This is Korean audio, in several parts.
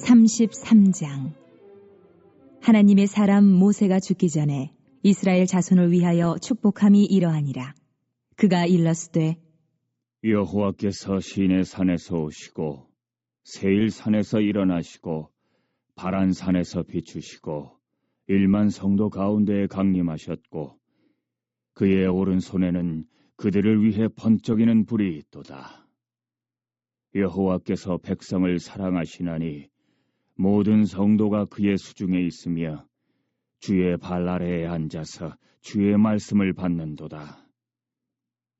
33장. 하나님의 사람 모세가 죽기 전에 이스라엘 자손을 위하여 축복함이 이러하니라. 그가 일렀으되 여호와께서 시내 산에서 오시고 세일 산에서 일어나시고 바란 산에서 비추시고 1만 성도 가운데에 강림하셨고 그의 오른손에는 그들을 위해 번쩍이는 불이 있도다. 여호와께서 백성을 사랑하시나니 모든 성도가 그의 수중에 있으며 주의 발 아래에 앉아서 주의 말씀을 받는도다.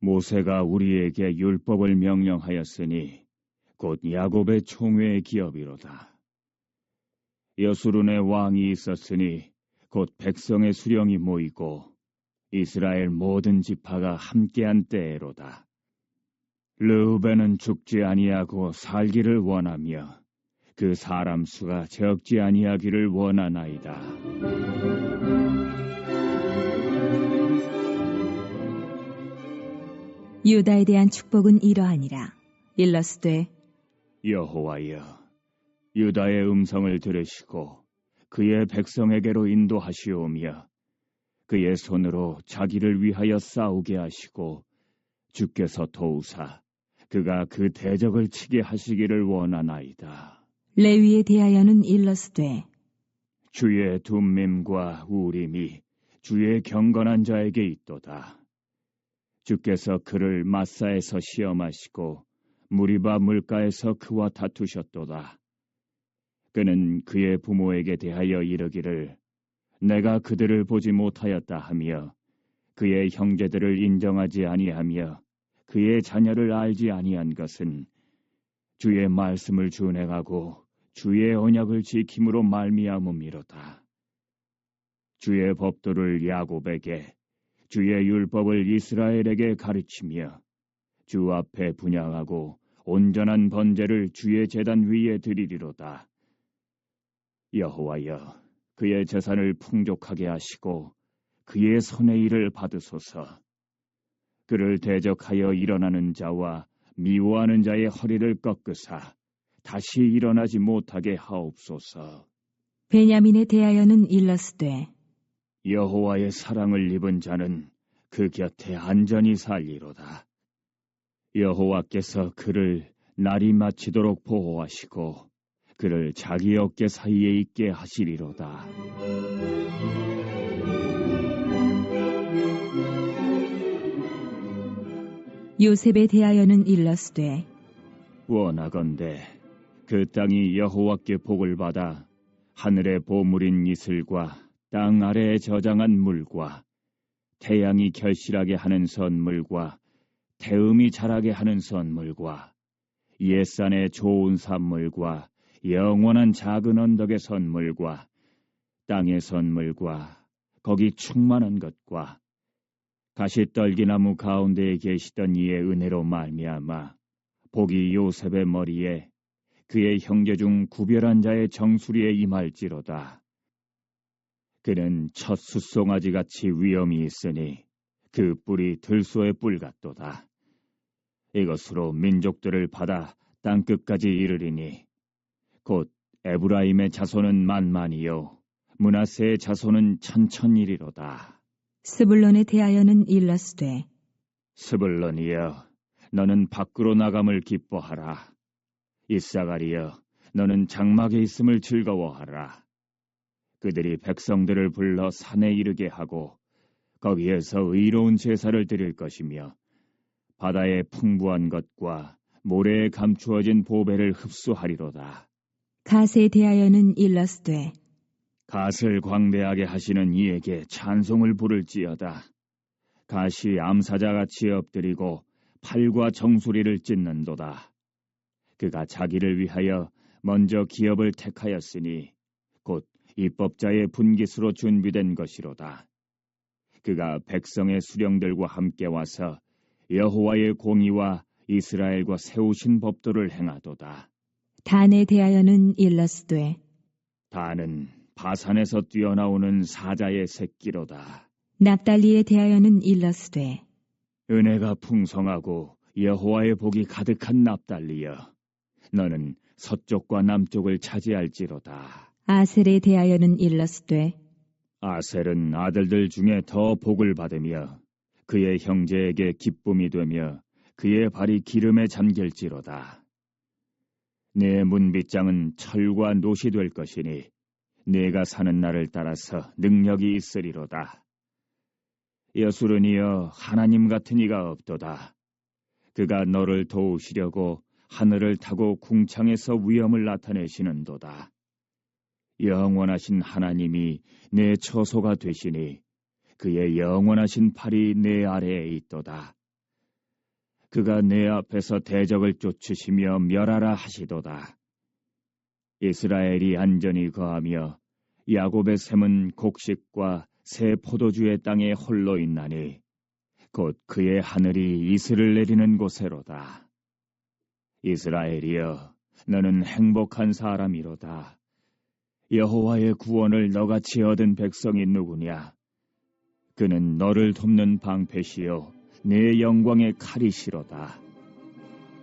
모세가 우리에게 율법을 명령하였으니 곧 야곱의 총회의 기업이로다. 여수론의 왕이 있었으니 곧 백성의 수령이 모이고 이스라엘 모든 지파가 함께한 때에로다. 르우벤은 죽지 아니하고 살기를 원하며 그 사람 수가 적지 아니하기를 원하나이다. 유다에 대한 축복은 이러하니라. 일렀으되 여호와여, 유다의 음성을 들으시고 그의 백성에게로 인도하시오며 그의 손으로 자기를 위하여 싸우게 하시고 주께서 도우사 그가 그 대적을 치게 하시기를 원하나이다. 레위에 대하여는 일렀으되 주의 둠밈과 우림이 주의 경건한 자에게 있도다. 주께서 그를 마사에서 시험하시고 무리바 물가에서 그와 다투셨도다. 그는 그의 부모에게 대하여 이르기를 내가 그들을 보지 못하였다 하며 그의 형제들을 인정하지 아니하며 그의 자녀를 알지 아니한 것은 주의 말씀을 준행하고 주의 언약을 지킴으로 말미암음이로다. 주의 법도를 야곱에게 주의 율법을 이스라엘에게 가르치며 주 앞에 분향하고 온전한 번제를 주의 제단 위에 드리리로다. 여호와여, 그의 재산을 풍족하게 하시고 그의 손의 일을 받으소서. 그를 대적하여 일어나는 자와 미워하는 자의 허리를 꺾으사 다시 일어나지 못하게 하옵소서. 베냐민에 대하여는 일렀으되 여호와의 사랑을 입은 자는 그 곁에 안전히 살리로다. 여호와께서 그를 날이 마치도록 보호하시고 그를 자기 어깨 사이에 있게 하시리로다. 요셉에 대하여는 일렀으되 원하건대 그 땅이 여호와께 복을 받아 하늘의 보물인 이슬과 땅 아래에 저장한 물과 태양이 결실하게 하는 선물과 태음이 자라게 하는 선물과 옛산의 좋은 산물과 영원한 작은 언덕의 선물과 땅의 선물과 거기 충만한 것과 가시떨기나무 가운데에 계시던 이의 은혜로 말미암아 복이 요셉의 머리에 그의 형제 중 구별한 자의 정수리에 임할지로다. 그는 첫 숫송아지같이 위엄이 있으니 그 뿔이 들소의 뿔 같도다. 이것으로 민족들을 받아 땅끝까지 이르리니 곧 에브라임의 자손은 만만이요 므낫세의 자손은 천천이리로다. 스불론에 대하여는 일렀으되 스불론이여, 너는 밖으로 나감을 기뻐하라. 이사가리여, 너는 장막에 있음을 즐거워하라. 그들이 백성들을 불러 산에 이르게 하고 거기에서 의로운 제사를 드릴 것이며 바다의 풍부한 것과 모래에 감추어진 보배를 흡수하리로다. 갓에 대하여는 일렀으되 갓을 광대하게 하시는 이에게 찬송을 부를지어다. 갓이 암사자같이 엎드리고 팔과 정수리를 찢는도다. 그가 자기를 위하여 먼저 기업을 택하였으니 곧 입법자의 분깃으로 준비된 것이로다. 그가 백성의 수령들과 함께 와서 여호와의 공의와 이스라엘과 세우신 법도를 행하도다. 단에 대하여는 일렀으되 단은 바산에서 뛰어나오는 사자의 새끼로다. 납달리에 대하여는 일렀으되 은혜가 풍성하고 여호와의 복이 가득한 납달리여, 너는 서쪽과 남쪽을 차지할지로다. 아셀에 대하여는 일렀으되 아셀은 아들들 중에 더 복을 받으며 그의 형제에게 기쁨이 되며 그의 발이 기름에 잠길지로다. 내 문빗장은 철과 노시 될 것이니 내가 사는 날을 따라서 능력이 있으리로다. 여수르니여 하나님 같은 이가 없도다. 그가 너를 도우시려고 하늘을 타고 궁창에서 위엄을 나타내시는도다. 영원하신 하나님이 내 처소가 되시니 그의 영원하신 팔이 내 아래에 있도다. 그가 내 앞에서 대적을 쫓으시며 멸하라 하시도다. 이스라엘이 안전히 거하며 야곱의 샘은 곡식과 새 포도주의 땅에 홀로 있나니 곧 그의 하늘이 이슬을 내리는 곳에로다. 이스라엘이여, 너는 행복한 사람이로다. 여호와의 구원을 너같이 얻은 백성이 누구냐? 그는 너를 돕는 방패시요 내 영광의 칼이시로다.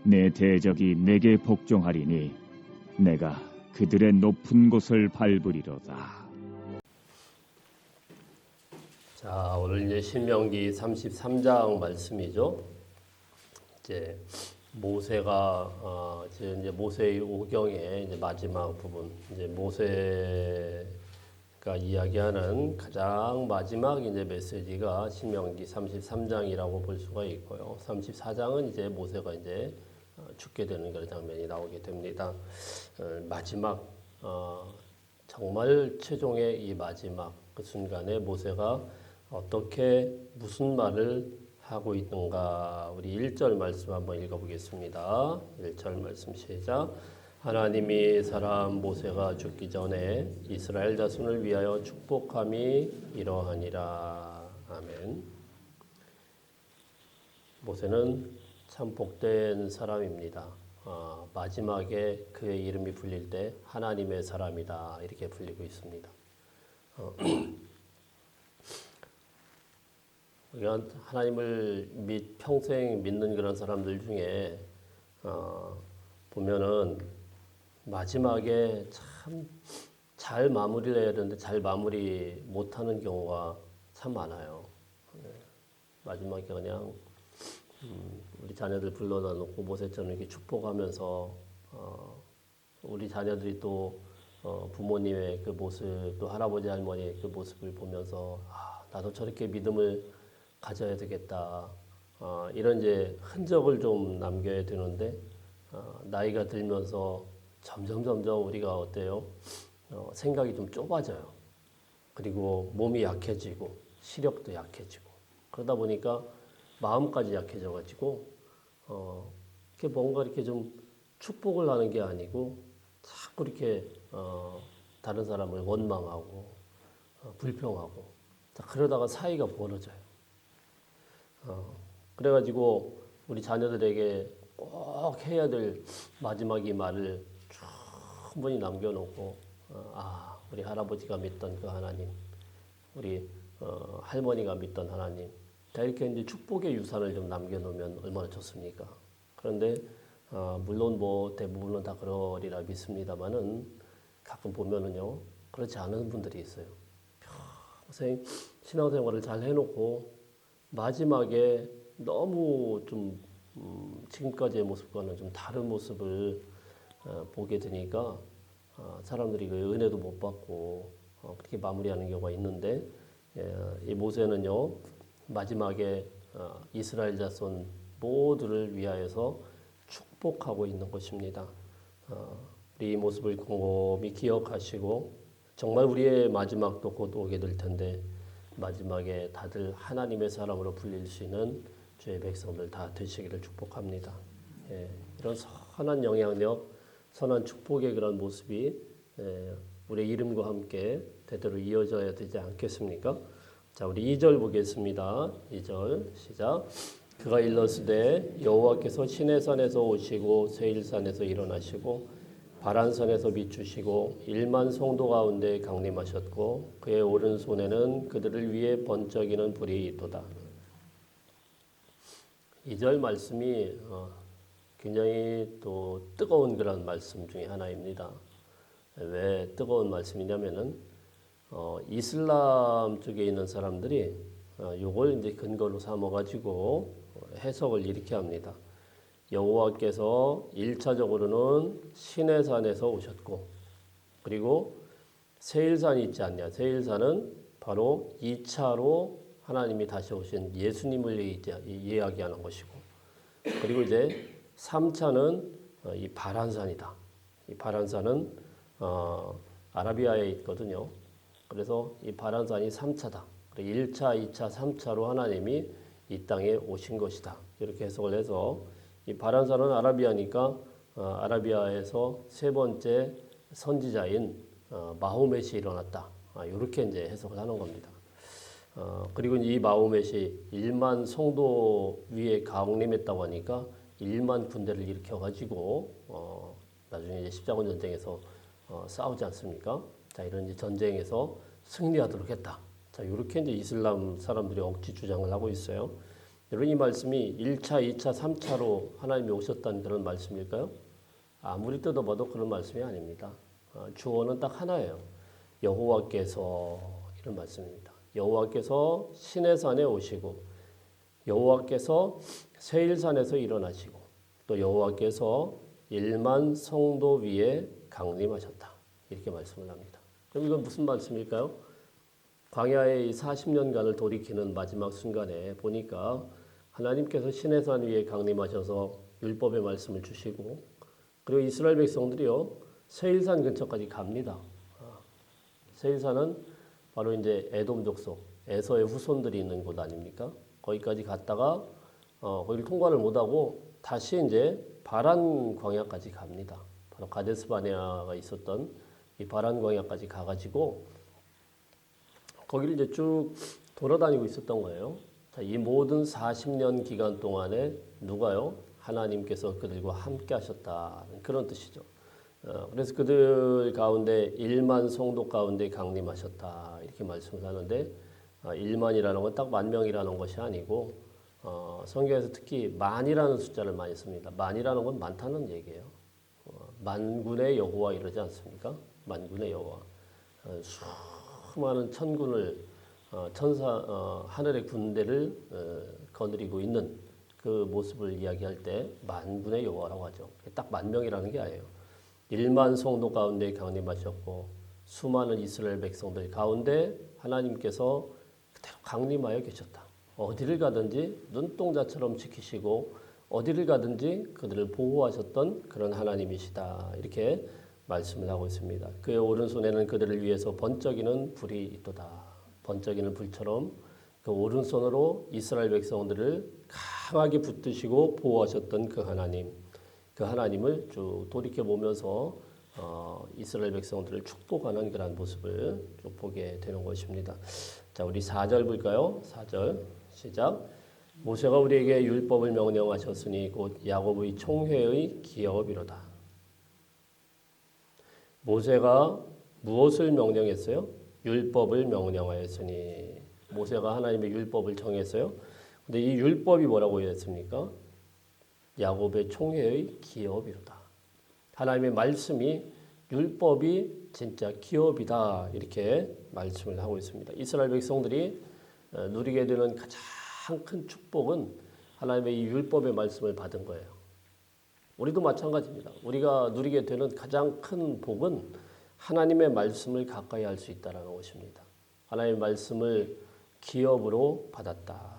내 대적이 내게 복종하리니 내가 그들의 높은 곳을 밟으리로다. 자, 오늘 이제 신명기 33장 말씀이죠. 이제 모세가 이제 모세의 오경의 이제 마지막 부분, 이제 모세가 이야기하는 가장 마지막 이제 메시지가 신명기 33장이라고 볼 수가 있고요. 34장은 이제 모세가 이제 죽게 되는 그런 장면이 나오게 됩니다. 마지막 정말 최종의 이 마지막 그 순간에 모세가 어떻게 무슨 말을 하고 있는가. 우리 1절 말씀 한번 읽어보겠습니다. 1절 말씀 시작. 하나님이 사람 모세가 죽기 전에 이스라엘 자손을 위하여 축복함이 이러하니라. 아멘. 모세는 참 복된 사람입니다. 마지막에 그의 이름이 불릴 때 하나님의 사람이다 이렇게 불리고 있습니다. 우리가 하나님을 평생 믿는 그런 사람들 중에 보면은 마지막에 참 잘 마무리를 해야 되는데 잘 마무리 못하는 경우가 참 많아요. 마지막에 그냥 우리 자녀들 불러다 놓고 모세처럼 이렇게 축복하면서 우리 자녀들이 또 부모님의 그 모습, 또 할아버지 할머니의 그 모습을 보면서 나도 저렇게 믿음을 가져야 되겠다. 이런 이제 흔적을 좀 남겨야 되는데 나이가 들면서 점점 우리가 어때요? 생각이 좀 좁아져요. 그리고 몸이 약해지고 시력도 약해지고 그러다 보니까 마음까지 약해져가지고 이렇게 뭔가 이렇게 좀 축복을 하는 게 아니고 자꾸 이렇게 다른 사람을 원망하고 불평하고 그러다가 사이가 벌어져요. 그래가지고 우리 자녀들에게 꼭 해야 될 마지막 이 말을 충분히 남겨놓고 우리 할아버지가 믿던 그 하나님, 우리 할머니가 믿던 하나님, 다 이렇게 이제 축복의 유산을 좀 남겨놓으면 얼마나 좋습니까? 그런데 물론 뭐 대부분은 다 그러리라 믿습니다만은 가끔 보면은요 그렇지 않은 분들이 있어요. 평생 신앙생활을 잘 해놓고 마지막에 너무 좀 지금까지의 모습과는 좀 다른 모습을 보게 되니까 사람들이 그 은혜도 못 받고 그렇게 마무리하는 경우가 있는데 이 모세는요 마지막에 이스라엘 자손 모두를 위하여서 축복하고 있는 것입니다. 우리 이 모습을 곰곰이 기억하시고 정말 우리의 마지막도 곧 오게 될 텐데 마지막에 다들 하나님의 사람으로 불릴 수 있는 주의 백성들 다 되시기를 축복합니다. 이런 선한 영향력, 선한 축복의 그런 모습이 우리의 이름과 함께 대대로 이어져야 되지 않겠습니까? 자, 우리 2절 보겠습니다. 2절 시작. 그가 일렀으되 여호와께서 시내산에서 오시고 세일산에서 일어나시고 바란산에서 비추시고 1만 성도 가운데 강림하셨고 그의 오른손에는 그들을 위해 번쩍이는 불이 있도다. 2절 말씀이 굉장히 또 뜨거운 그런 말씀 중에 하나입니다. 왜 뜨거운 말씀이냐면은 이슬람 쪽에 있는 사람들이 요걸 이제 근거로 삼아 가지고 해석을 이렇게 합니다. 여호와께서 1차적으로는 시내산에서 오셨고, 그리고 세일산이 있지 않냐. 세일산은 바로 2차로 하나님이 다시 오신 예수님을 이야기하는 것이고, 그리고 이제 3차는 이 바란산이다. 이 바란산은 아라비아에 있거든요. 그래서 이 바란산이 3차다. 1차, 2차, 3차로 하나님이 이 땅에 오신 것이다. 이렇게 해석을 해서 이 바란산은 아라비아니까 아라비아에서 세 번째 선지자인 마호멧이 일어났다. 이렇게 이제 해석을 하는 겁니다. 그리고 이 마호멧이 1만 성도 위에 강림했다고 하니까 1만 군대를 일으켜가지고 나중에 이제 십자군 전쟁에서 싸우지 않습니까? 자, 이런 이제 전쟁에서 승리하도록 했다. 자, 이렇게 이제 이슬람 사람들이 억지 주장을 하고 있어요. 여러분, 이 말씀이 1차, 2차, 3차로 하나님이 오셨다는 그런 말씀일까요? 아무리 뜯어봐도 그런 말씀이 아닙니다. 주어는 딱 하나예요. 여호와께서, 이런 말씀입니다. 여호와께서 시내산에 오시고, 여호와께서 세일산에서 일어나시고, 또 여호와께서 1만 성도 위에 강림하셨다. 이렇게 말씀을 합니다. 그럼 이건 무슨 말씀일까요? 광야의 40년간을 돌이키는 마지막 순간에 보니까 하나님께서 시내산 위에 강림하셔서 율법의 말씀을 주시고, 그리고 이스라엘 백성들이요 세일산 근처까지 갑니다. 세일산은 바로 이제 에돔 족속, 에서의 후손들이 있는 곳 아닙니까? 거기까지 갔다가 거기를 통과를 못하고 다시 이제 바란 광야까지 갑니다. 바로 가데스 바네아가 있었던 이 바란 광야까지 가가지고 거기를 이제 쭉 돌아다니고 있었던 거예요. 자, 이 모든 40년 기간 동안에 누가요? 하나님께서 그들과 함께 하셨다는 그런 뜻이죠. 그래서 그들 가운데 1만 성도 가운데 강림하셨다 이렇게 말씀을 하는데 1만이라는 건 딱 10,000명이라는 것이 아니고 성경에서 특히 만이라는 숫자를 많이 씁니다. 만이라는 건 많다는 얘기예요. 만군의 여호와 이러지 않습니까? 만군의 여호와. 수많은 천군을 하늘의 군대를 거느리고 있는 그 모습을 이야기할 때 만군의 여호와라고 하죠. 딱 10,000명이라는 게 아니에요. 1만 성도 가운데 강림하셨고 수많은 이스라엘 백성들 가운데 하나님께서 그대로 강림하여 계셨다. 어디를 가든지 눈동자처럼 지키시고 어디를 가든지 그들을 보호하셨던 그런 하나님이시다. 이렇게 말씀을 하고 있습니다. 그의 오른손에는 그들을 위해서 번쩍이는 불이 있도다. 번쩍이는 불처럼 그 오른손으로 이스라엘 백성들을 강하게 붙드시고 보호하셨던 그 하나님, 그 하나님을 쭉 돌이켜보면서 이스라엘 백성들을 축복하는 그런 모습을 쭉 보게 되는 것입니다. 자, 우리 4절 볼까요? 4절 시작. 모세가 우리에게 율법을 명령하셨으니 곧 야곱의 총회의 기업이로다. 모세가 무엇을 명령했어요? 율법을 명령하였으니. 모세가 하나님의 율법을 정했어요. 근데 이 율법이 뭐라고 했습니까? 야곱의 총회의 기업이로다. 하나님의 말씀이 율법이 진짜 기업이다. 이렇게 말씀을 하고 있습니다. 이스라엘 백성들이 누리게 되는 가장 큰 축복은 하나님의 이 율법의 말씀을 받은 거예요. 우리도 마찬가지입니다. 우리가 누리게 되는 가장 큰 복은 하나님의 말씀을 가까이 할 수 있다는 것입니다. 하나님의 말씀을 기업으로 받았다.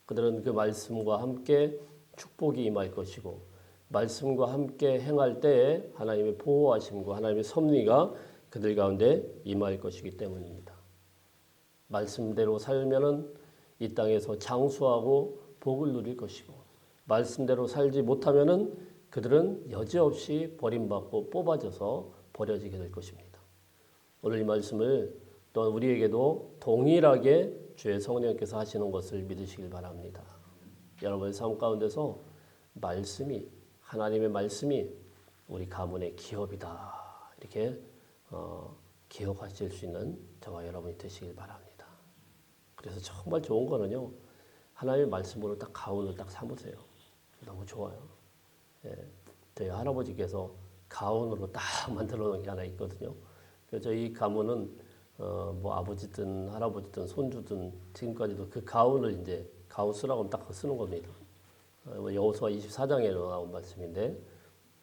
그들은 그 말씀과 함께 축복이 임할 것이고 말씀과 함께 행할 때에 하나님의 보호하심과 하나님의 섭리가 그들 가운데 임할 것이기 때문입니다. 말씀대로 살면은 이 땅에서 장수하고 복을 누릴 것이고 말씀대로 살지 못하면은 그들은 여지없이 버림받고 뽑아져서 버려지게 될 것입니다. 오늘 이 말씀을 또 우리에게도 동일하게 주의 성령께서 하시는 것을 믿으시길 바랍니다. 여러분의 삶 가운데서 말씀이 하나님의 말씀이 우리 가문의 기업이다. 이렇게 기억하실 수 있는 저와 여러분이 되시길 바랍니다. 그래서 정말 좋은 거는요. 하나님의 말씀으로 딱 가운을 딱 삼으세요. 너무 좋아요. 저희 할아버지께서 가훈으로 딱 만들어 놓은 게 하나 있거든요. 그래서 저희 가문은 뭐 아버지든 할아버지든 손주든 지금까지도 그 가훈을 이제 가훈 쓰라고 하면 딱 쓰는 겁니다. 여호수아 24장에 나온 말씀인데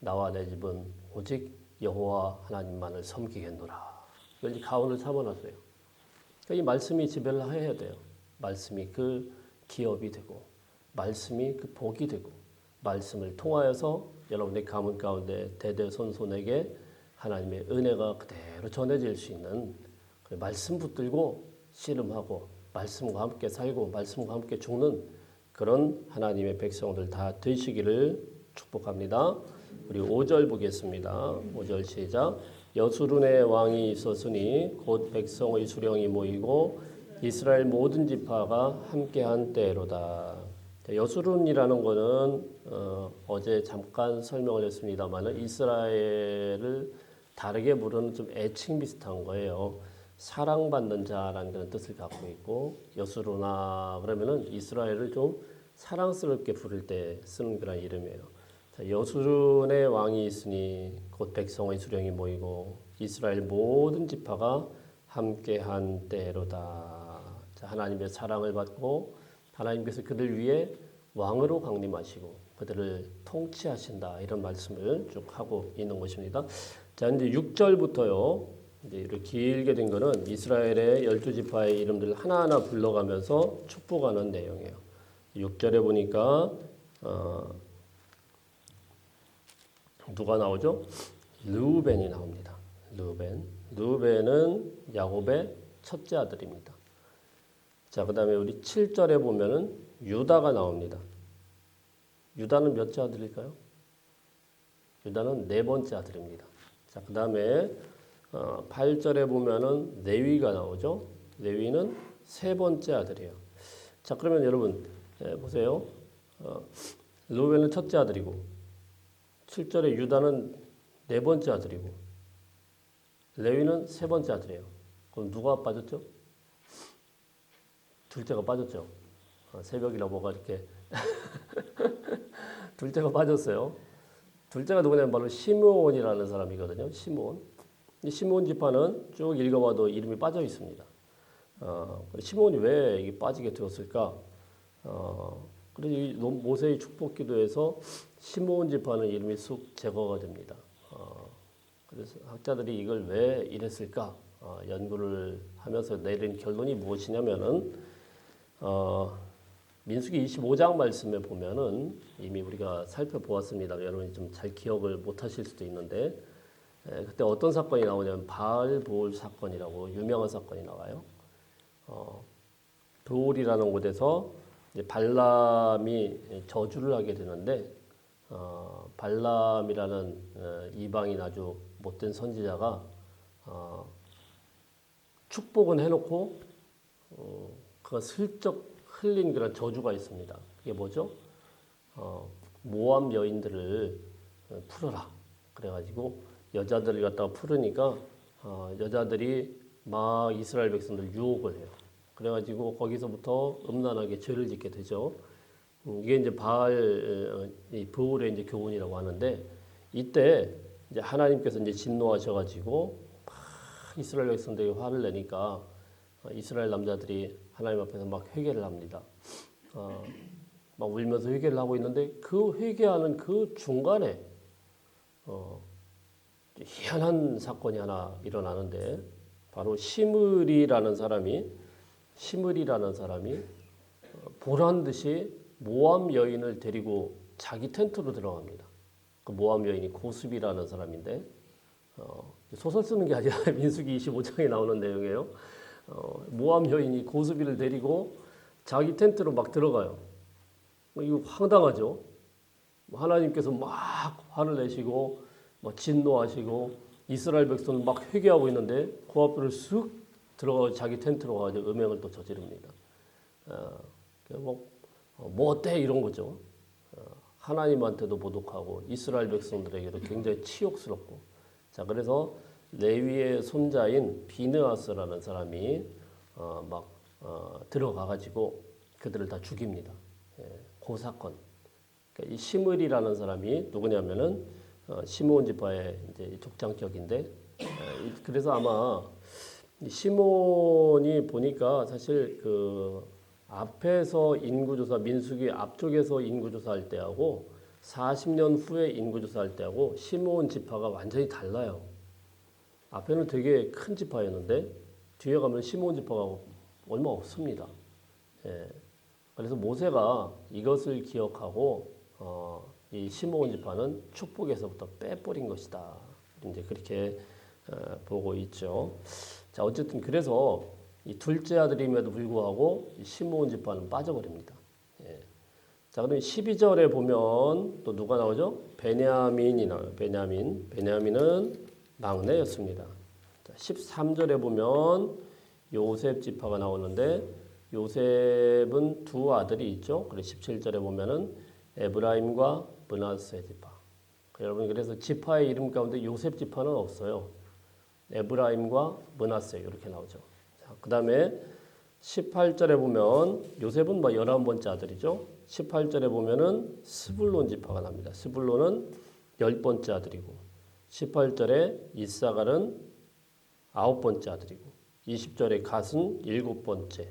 나와 내 집은 오직 여호와 하나님만을 섬기겠노라. 이걸 이제 가훈을 삼아놨어요. 그러니까 이 말씀이 지배를 해야 돼요. 말씀이 그 기업이 되고 말씀이 그 복이 되고 말씀을 통하여서 여러분의 가문 가운데 대대손손에게 하나님의 은혜가 그대로 전해질 수 있는 그 말씀 붙들고 씨름하고 말씀과 함께 살고 말씀과 함께 죽는 그런 하나님의 백성들 다 되시기를 축복합니다. 우리 5절 보겠습니다. 5절 시작. 여수룬의 왕이 있었으니 곧 백성의 수령이 모이고 이스라엘 모든 지파가 함께한 때로다. 여수룬이라는 것은 어제 잠깐 설명을 했습니다만 이스라엘을 다르게 부르는 좀 애칭 비슷한 거예요. 사랑받는 자라는 그런 뜻을 갖고 있고 여수루나 그러면은 이스라엘을 좀 사랑스럽게 부를 때 쓰는 그런 이름이에요. 자, 여수룬의 왕이 있으니 곧 백성의 수령이 모이고 이스라엘 모든 지파가 함께한 때로다. 자, 하나님의 사랑을 받고 하나님께서 그들 위해 왕으로 강림하시고 그들을 통치하신다 이런 말씀을 쭉 하고 있는 것입니다. 자, 이제 6절부터요. 이제 이렇게 길게 된 거는 이스라엘의 12지파의 이름들을 하나하나 불러가면서 축복하는 내용이에요. 6절에 보니까 누가 나오죠? 르우벤이 나옵니다. 르우벤은 야곱의 첫째 아들입니다. 자, 그다음에 우리 7절에 보면은 유다가 나옵니다. 유다는 몇째 아들일까요? 유다는 네 번째 아들입니다. 자, 그다음에 8절에 보면은 레위가 나오죠. 레위는 세 번째 아들이에요. 자, 그러면 여러분 보세요. 르우벤은 첫째 아들이고 7절에 유다는 네 번째 아들이고 레위는 세 번째 아들이에요. 그럼 누가 빠졌죠? 둘째가 빠졌죠. 새벽이라 뭐가 이렇게 둘째가 빠졌어요. 둘째가 누구냐면 바로 시므온이라는 사람이거든요. 시므온. 이 시므온 지파는 쭉 읽어봐도 이름이 빠져 있습니다. 시므온이 왜 이게 빠지게 되었을까? 그래서 이 모세의 축복 기도에서 시므온 지파는 이름이 쑥 제거가 됩니다. 그래서 학자들이 이걸 왜 이랬을까? 연구를 하면서 내린 결론이 무엇이냐면은 민수기 25장 말씀에 보면은 이미 우리가 살펴보았습니다. 여러분이 좀 잘 기억을 못하실 수도 있는데 그때 어떤 사건이 나오냐면 바알보올 사건이라고 유명한 사건이 나와요. 보올이라는 곳에서 이제 발람이 저주를 하게 되는데 발람이라는 이방인 아주 못된 선지자가 축복은 해놓고 그가 슬쩍 흘린 그런 저주가 있습니다. 그게 뭐죠? 모압 여인들을 풀어라. 그래가지고 여자들을 갖다가 풀으니까 여자들이 막 이스라엘 백성들 유혹을 해요. 그래가지고 거기서부터 음란하게 죄를 짓게 되죠. 이게 이제 보울의 이제 교훈이라고 하는데 이때 이제 하나님께서 이제 진노하셔가지고 막 이스라엘 백성들이 화를 내니까 이스라엘 남자들이 하나님 앞에서 막 회개를 합니다. 막 울면서 회개를 하고 있는데 그 회개하는 그 중간에 희한한 사건이 하나 일어나는데 바로 시므리라는 사람이 보란 듯이 모압 여인을 데리고 자기 텐트로 들어갑니다. 그 모압 여인이 고습이라는 사람인데 소설 쓰는 게 아니라 민수기 25장에 나오는 내용이에요. 모압 여인이 고습이를 데리고 자기 텐트로 막 들어가요. 이거 황당하죠. 하나님께서 막 화를 내시고 막 진노하시고 이스라엘 백성은 막 회개하고 있는데 그 앞으로 쓱 들어가서 자기 텐트로 가서 음행을 또 저지릅니다. 뭐 어때 이런 거죠. 하나님한테도 모독하고 이스라엘 백성들에게도 굉장히 치욕스럽고. 자, 그래서 레위의 손자인 비느하스라는 사람이 들어가가지고 그들을 다 죽입니다. 그 사건. 그러니까 이 시므리라는 사람이 누구냐면은 시므온 지파의 이제 족장격인데 그래서 아마 이 시몬이 보니까 사실 그 앞에서 인구조사 민수기 앞쪽에서 인구조사할 때하고 40년 후에 인구조사할 때하고 시므온 지파가 완전히 달라요. 앞에는 되게 큰 지파였는데 뒤에 가면 시므온 지파가 얼마 없습니다. 예. 그래서 모세가 이것을 기억하고 이 시므온 지파는 축복에서부터 빼버린 것이다. 이제 그렇게 보고 있죠. 자, 어쨌든 그래서 이 둘째 아들임에도 불구하고 이 시므온 지파는 빠져버립니다. 예. 자, 그럼 12절에 보면 또 누가 나오죠? 베냐민이 나와요. 베냐민은 막내였습니다. 자, 13절에 보면 요셉 지파가 나오는데 요셉은 두 아들이 있죠. 그래서 17절에 보면은 에브라임과 므낫세 지파. 여러분 그래서 지파의 이름 가운데 요셉 지파는 없어요. 에브라임과 므낫세 이렇게 나오죠. 그 다음에 18절에 보면 요셉은 11번째 아들이죠. 18절에 보면은 스불론 지파가 납니다. 스불론은 10번째 아들이고 18절에 이사갈은 9번째 아들이고 20절에 갓은 7번째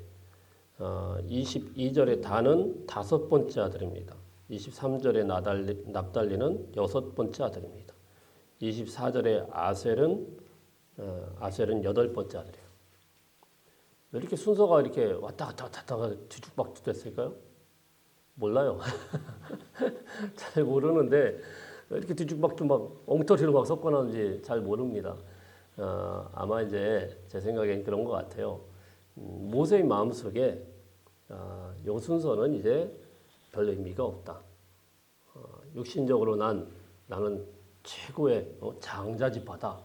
22절에 단은 5번째 아들입니다. 23절에 납달리는 6번째 아들입니다. 24절에 아셀은 8번째 아들이에요. 왜 이렇게 순서가 이렇게 왔다 갔다 뒤죽박죽 됐을까요? 몰라요. 잘 모르는데 왜 이렇게 뒤죽박죽 막 엉터리로 막 섞어놨는지 잘 모릅니다. 아마 이제 제 생각엔 그런 것 같아요. 모세의 마음속에 요 순서는 이제 별 의미가 없다. 육신적으로 나는 최고의 장자 지파다.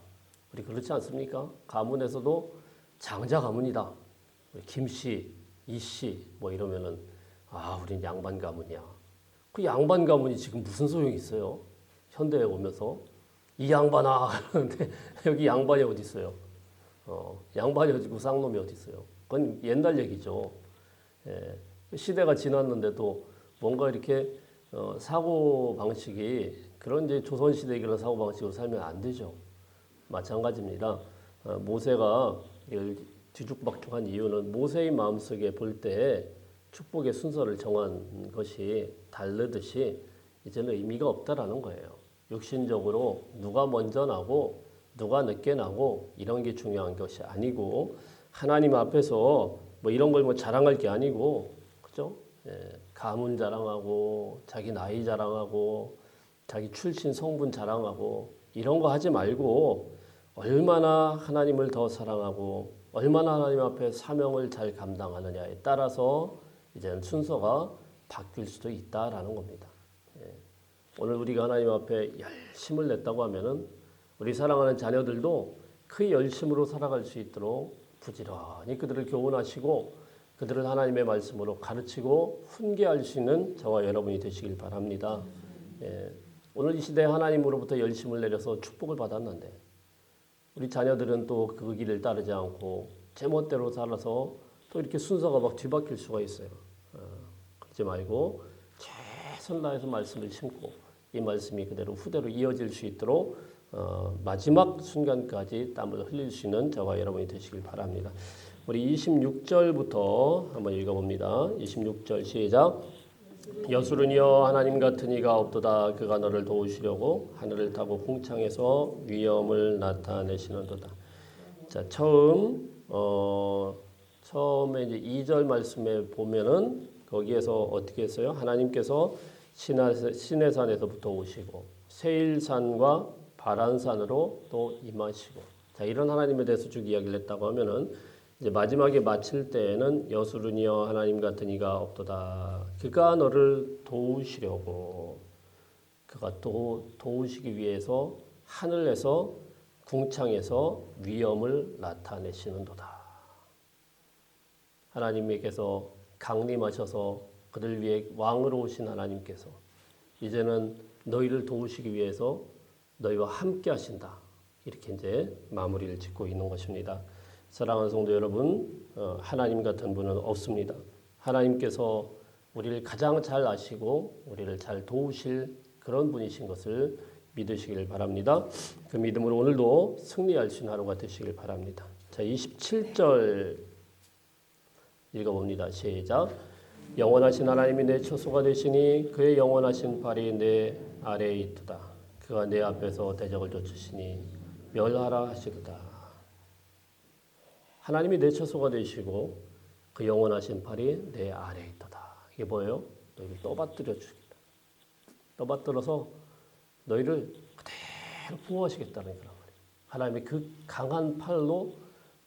우리 그렇지 않습니까? 가문에서도 장자 가문이다. 김씨, 이씨 뭐 이러면은 우린 양반 가문이야. 그 양반 가문이 지금 무슨 소용이 있어요? 현대에 오면서 이 양반아 그런데 여기 양반이 어디 있어요? 양반이 어디고 쌍놈이 어디 있어요? 그건 옛날 얘기죠. 예, 시대가 지났는데도 뭔가 이렇게 사고 방식이 그런 이제 조선 시대의 그런 사고 방식으로 살면 안 되죠. 마찬가지입니다. 모세가 뒤죽박죽한 이유는 모세의 마음속에 볼 때 축복의 순서를 정한 것이 다르듯이 이제는 의미가 없다라는 거예요. 육신적으로 누가 먼저 나고 누가 늦게 나고 이런 게 중요한 것이 아니고 하나님 앞에서 뭐 이런 걸 자랑할 게 아니고 그죠? 가문 자랑하고 자기 나이 자랑하고 자기 출신 성분 자랑하고 이런 거 하지 말고 얼마나 하나님을 더 사랑하고 얼마나 하나님 앞에 사명을 잘 감당하느냐에 따라서 이제는 순서가 바뀔 수도 있다라는 겁니다. 오늘 우리가 하나님 앞에 열심을 냈다고 하면은 우리 사랑하는 자녀들도 그 열심으로 살아갈 수 있도록 부지런히 그들을 교훈하시고 그들을 하나님의 말씀으로 가르치고 훈계할 수 있는 저와 여러분이 되시길 바랍니다. 오늘 이 시대에 하나님으로부터 열심을 내려서 축복을 받았는데 우리 자녀들은 또 그 길을 따르지 않고 제멋대로 살아서 또 이렇게 순서가 막 뒤바뀔 수가 있어요. 그러지 말고 최선 다해서 말씀을 심고 이 말씀이 그대로 후대로 이어질 수 있도록 마지막 순간까지 땀을 흘릴 수 있는 저와 여러분이 되시길 바랍니다. 우리 26절부터 한번 읽어봅니다. 26절 시작. 여수르니여 하나님 같은 이가 없도다. 그가 너를 도우시려고 하늘을 타고 궁창에서 위엄을 나타내시는도다. 자, 처음에 이제 2절 말씀에 보면은 거기에서 어떻게 했어요? 하나님께서 시내산에서부터 오시고 세일산과 바란산으로 또 임하시고 자, 이런 하나님에 대해서 쭉 이야기를 했다고 하면은 이제 마지막에 마칠 때에는 여수르니여 하나님 같은 이가 없도다. 그가 너를 도우시려고 그가 또 도우시기 위해서 하늘에서 궁창에서 위엄을 나타내시는도다. 하나님께서 강림하셔서 그들 위해 왕으로 오신 하나님께서 이제는 너희를 도우시기 위해서 너희와 함께 하신다. 이렇게 이제 마무리를 짓고 있는 것입니다. 사랑하는 성도 여러분, 하나님 같은 분은 없습니다. 하나님께서 우리를 가장 잘 아시고 우리를 잘 도우실 그런 분이신 것을 믿으시길 바랍니다. 그 믿음으로 오늘도 승리할 수 있는 하루가 되시길 바랍니다. 자, 27절 읽어봅니다. 시작. 영원하신 하나님이 내 처소가 되시니 그의 영원하신 발이 내 아래에 있도다. 그가 내 앞에서 대적을 쫓으시니 멸하라 하시도다. 하나님이 내 처소가 되시고 그 영원하신 발이 내 아래에 있도다. 이게 뭐예요? 너희를 떠받들어 주겠다. 떠받들어서 너희를 그대로 보호하시겠다는 거란 말이에요. 하나님의 그 강한 팔로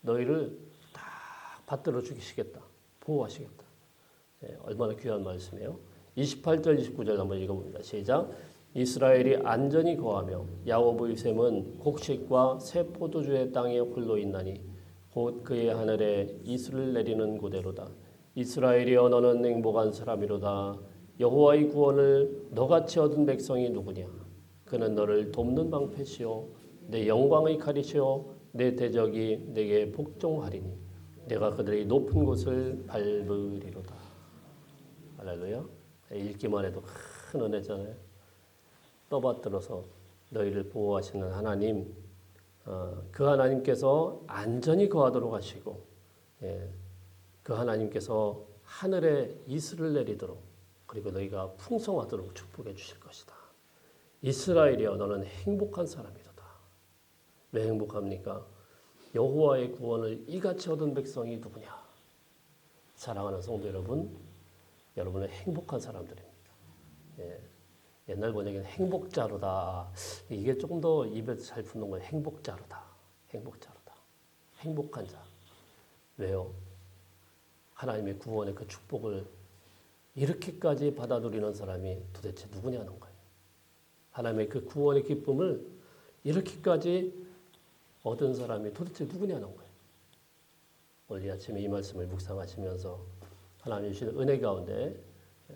너희를 딱 받들어 주시겠다. 보호하시겠다. 네, 얼마나 귀한 말씀이에요. 28절 29절 한번 읽어봅니다. 시작. 이스라엘이 안전히 거하며 야곱의 샘은 곡식과 새 포도주의 땅에 홀로 있나니 곧 그의 하늘에 이슬을 내리는 고대로다. 이스라엘이여 너는 행복한 사람이로다. 여호와의 구원을 너같이 얻은 백성이 누구냐. 그는 너를 돕는 방패시오 내 영광의 칼이시오 내 대적이 내게 복종하리니 내가 그들의 높은 곳을 밟으리로다. 할렐루야. 읽기만 해도 큰 은혜잖아요. 떠받들어서 너희를 보호하시는 하나님, 그 하나님께서 안전히 거하도록 하시고 그 하나님께서 하늘에 이슬을 내리도록 그리고 너희가 풍성하도록 축복해 주실 것이다. 이스라엘이여 너는 행복한 사람이로다. 왜 행복합니까? 여호와의 구원을 이같이 얻은 백성이 누구냐? 사랑하는 성도 여러분, 여러분은 행복한 사람들입니다. 옛날 번역에는 행복자로다. 이게 조금 더 입에 잘 붙는 거예요. 행복자로다. 행복자로다. 행복한 자. 왜요? 하나님의 구원의 그 축복을 이렇게까지 받아 누리는 사람이 도대체 누구냐는 거예요. 하나님의 그 구원의 기쁨을 이렇게까지 얻은 사람이 도대체 누구냐는 거예요. 오늘 이 아침에 이 말씀을 묵상하시면서 하나님 주시는 은혜 가운데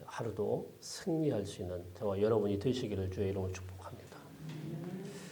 하루도 승리할 수 있는 저와 여러분이 되시기를 주의 이름으로 축복합니다.